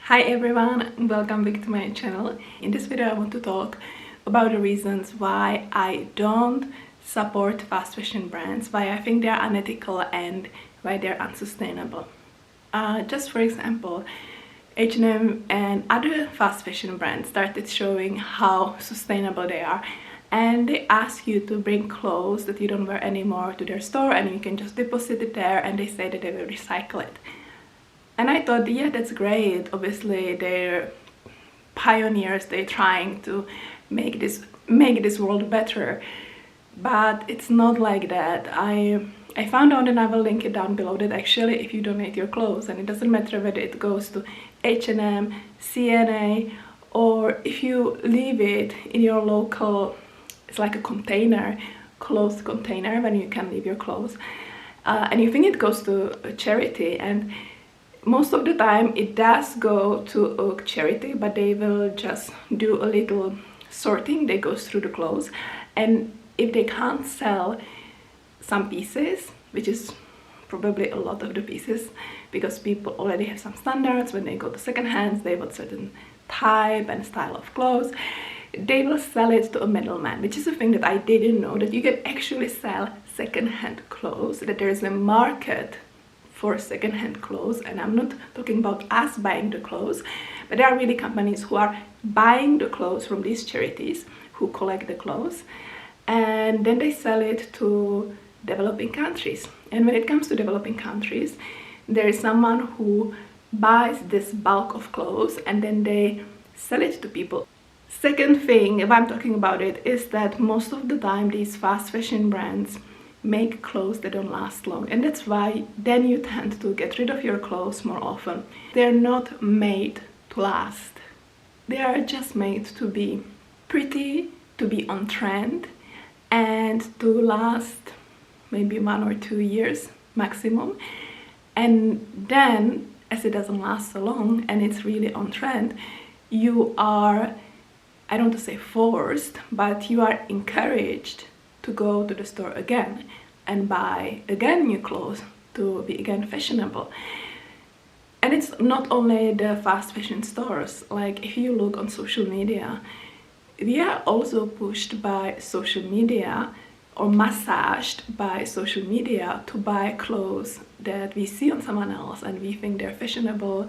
Hi everyone, welcome back to my channel. In this video I want to talk about the reasons why I don't support fast fashion brands, why I think they're unethical and why they're unsustainable. Just for example, H&M and other fast fashion brands started showing how sustainable they are, and they ask you to bring clothes that you don't wear anymore to their store and you can just deposit it there, and they say that they will recycle it. And I thought, yeah, that's great. Obviously, they're pioneers. They're trying to make this world better. But it's not like that. I found out, and I will link it down below, that actually if you donate your clothes, and it doesn't matter whether it goes to H&M, CNA, or if you leave it in your local, it's like a container, closed container when you can leave your clothes, and you think it goes to a charity, and most of the time it does go to a charity, but they will just do a little sorting that goes through the clothes, and if they can't sell some pieces, which is probably a lot of the pieces, because people already have some standards when they go to second hands, they want certain type and style of clothes, they will sell it to a middleman, which is a thing that I didn't know, that you can actually sell second-hand clothes, that there is a market for second-hand clothes. And I'm not talking about us buying the clothes, but there are really companies who are buying the clothes from these charities who collect the clothes, and then they sell it to developing countries. And when it comes to developing countries, there is someone who buys this bulk of clothes and then they sell it to people. Second thing, if I'm talking about it, is that most of the time these fast fashion brands make clothes that don't last long, and that's why then you tend to get rid of your clothes more often. They're not made to last. They are just made to be pretty, to be on trend, and to last maybe 1 or 2 years maximum. And then, as it doesn't last so long and it's really on trend, you are, I don't want to say forced, but you are encouraged to go to the store again and buy again new clothes to be again fashionable. And it's not only the fast fashion stores. Like, if you look on social media, we are also pushed by social media or massaged by social media to buy clothes that we see on someone else and we think they're fashionable,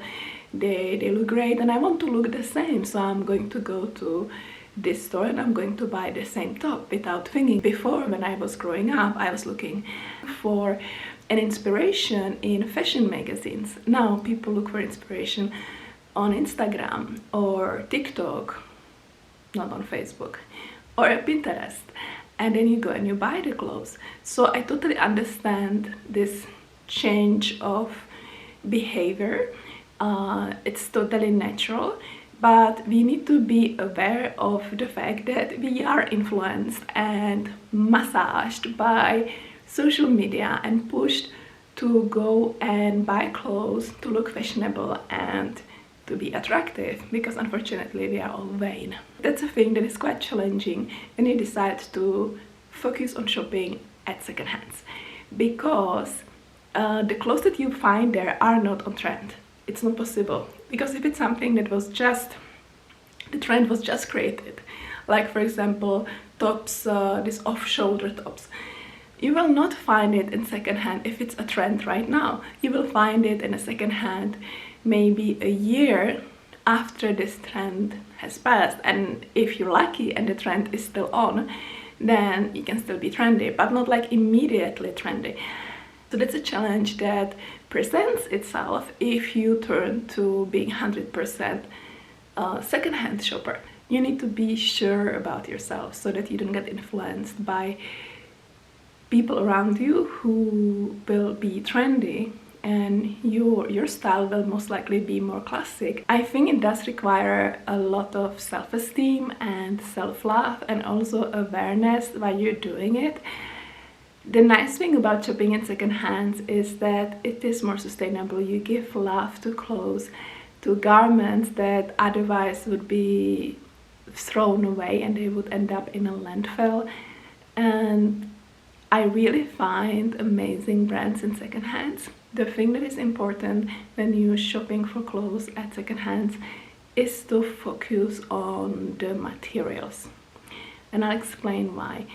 they look great, and I want to look the same, so I'm going to go to this store and I'm going to buy the same top without thinking. Before, when I was growing up, I was looking for an inspiration in fashion magazines. Now people look for inspiration on Instagram or TikTok, not on Facebook, or Pinterest, and then you go and you buy the clothes. So I totally understand this change of behavior. It's totally natural. But we need to be aware of the fact that we are influenced and massaged by social media and pushed to go and buy clothes to look fashionable and to be attractive, because unfortunately we are all vain. That's a thing that is quite challenging when you decide to focus on shopping at second hands, because the clothes that you find there are not on trend. It's not possible, because if it's something that was just, the trend was just created, like for example tops, these off-shoulder tops, you will not find it in secondhand if it's a trend right now. You will find it in a secondhand maybe a year after this trend has passed, and if you're lucky and the trend is still on, then you can still be trendy, but not like immediately trendy. So that's a challenge that presents itself if you turn to being 100% second-hand shopper. You need to be sure about yourself so that you don't get influenced by people around you who will be trendy, and your style will most likely be more classic. I think it does require a lot of self-esteem and self-love and also awareness while you're doing it. The nice thing about shopping in second hands is that it is more sustainable. You give love to clothes, to garments that otherwise would be thrown away and they would end up in a landfill. And I really find amazing brands in second hands The thing that is important when you're shopping for clothes at secondhand is to focus on the materials. And I'll explain why.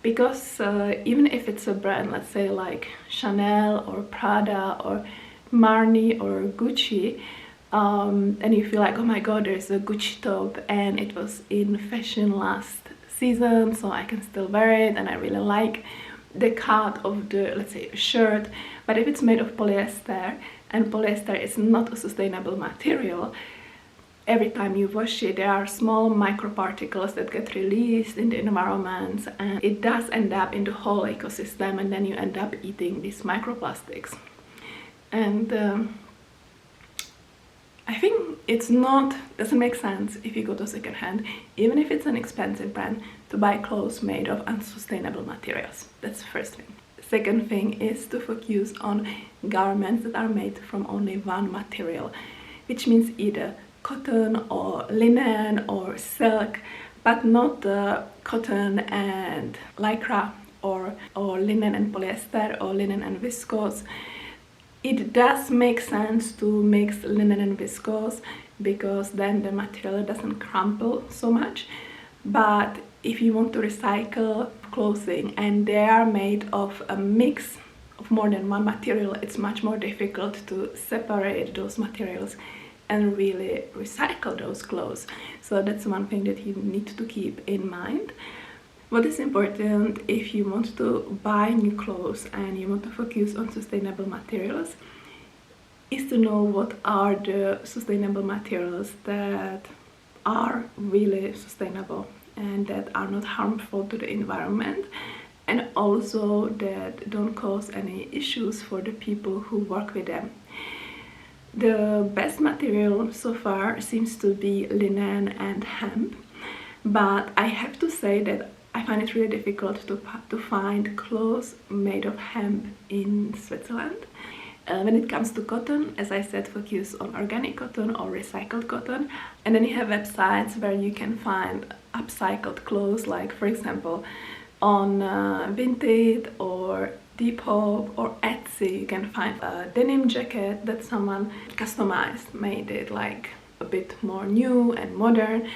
Because even if it's a brand, let's say like Chanel or Prada or Marni or Gucci, and you feel like, oh my god, there's a Gucci top and it was in fashion last season, so I can still wear it and I really like the cut of the, let's say, shirt. But if it's made of polyester, and polyester is not a sustainable material, every time you wash it, there are small microparticles that get released in the environment, and it does end up in the whole ecosystem, and then you end up eating these microplastics. And I think doesn't make sense if you go to secondhand, even if it's an expensive brand, to buy clothes made of unsustainable materials. That's the first thing. Second thing is to focus on garments that are made from only one material, which means either cotton or linen or silk, but not cotton and lycra or linen and polyester or linen and viscose. It does make sense to mix linen and viscose because then the material doesn't crumple so much. But if you want to recycle clothing and they are made of a mix of more than one material, it's much more difficult to separate those materials and really recycle those clothes. So that's one thing that you need to keep in mind. What is important if you want to buy new clothes and you want to focus on sustainable materials is to know what are the sustainable materials that are really sustainable and that are not harmful to the environment, and also that don't cause any issues for the people who work with them. The best material so far seems to be linen and hemp, but I have to say that I find it really difficult to find clothes made of hemp in Switzerland. When it comes to cotton, as I said, focus on organic cotton or recycled cotton, and then you have websites where you can find upcycled clothes, like for example on Vinted or Depop or Etsy. You can find a denim jacket that someone customized, made it like a bit more new and modern.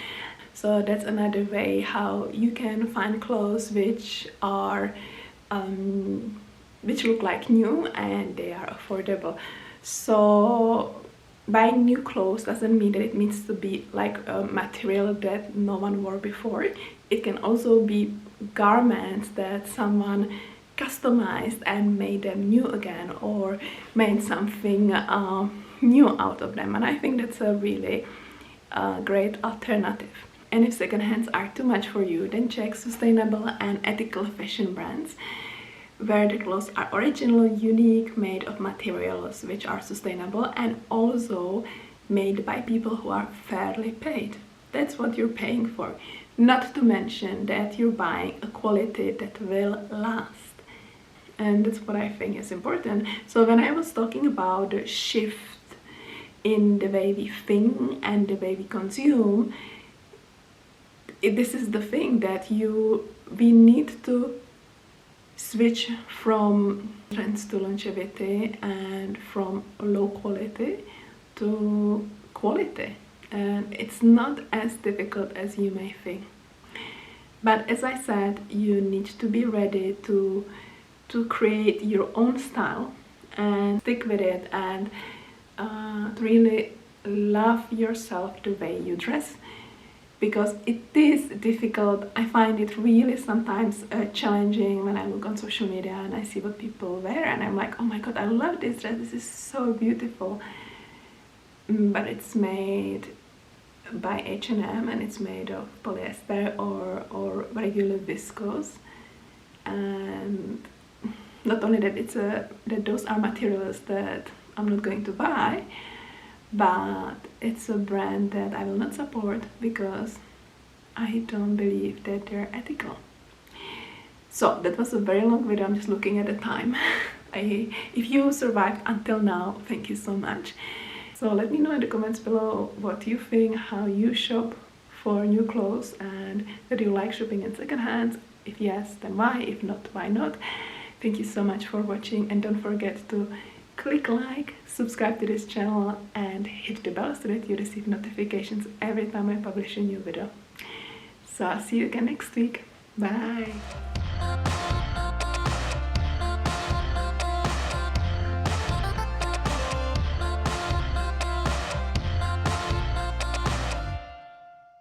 So that's another way how you can find clothes which are which look like new and they are affordable. So buying new clothes doesn't mean that it needs to be like a material that no one wore before. It can also be garments that someone customized and made them new again, or made something new out of them. And I think that's a really great alternative. And if secondhands are too much for you, then check sustainable and ethical fashion brands where the clothes are original, unique, made of materials which are sustainable and also made by people who are fairly paid. That's what you're paying for. Not to mention that you're buying a quality that will last. And that's what I think is important. So when I was talking about the shift in the way we think and the way we consume, this is the thing that we need to switch from trends to longevity and from low quality to quality. And it's not as difficult as you may think. But as I said, you need to be ready to create your own style and stick with it, and really love yourself the way you dress, because it is difficult. I find it really sometimes challenging when I look on social media and I see what people wear and I'm like, oh my god, I love this dress, this is so beautiful, but it's made by H&M and it's made of polyester or regular viscose. And not only that, that those are materials that I'm not going to buy, but it's a brand that I will not support because I don't believe that they're ethical. So that was a very long video. I'm just looking at the time. If you survived until now, thank you so much. So let me know in the comments below what you think, how you shop for new clothes, and whether you like shopping in secondhand. If yes, then why? If not, why not? Thank you so much for watching, and don't forget to click like, subscribe to this channel, and hit the bell so that you receive notifications every time I publish a new video. So I'll see you again next week. Bye!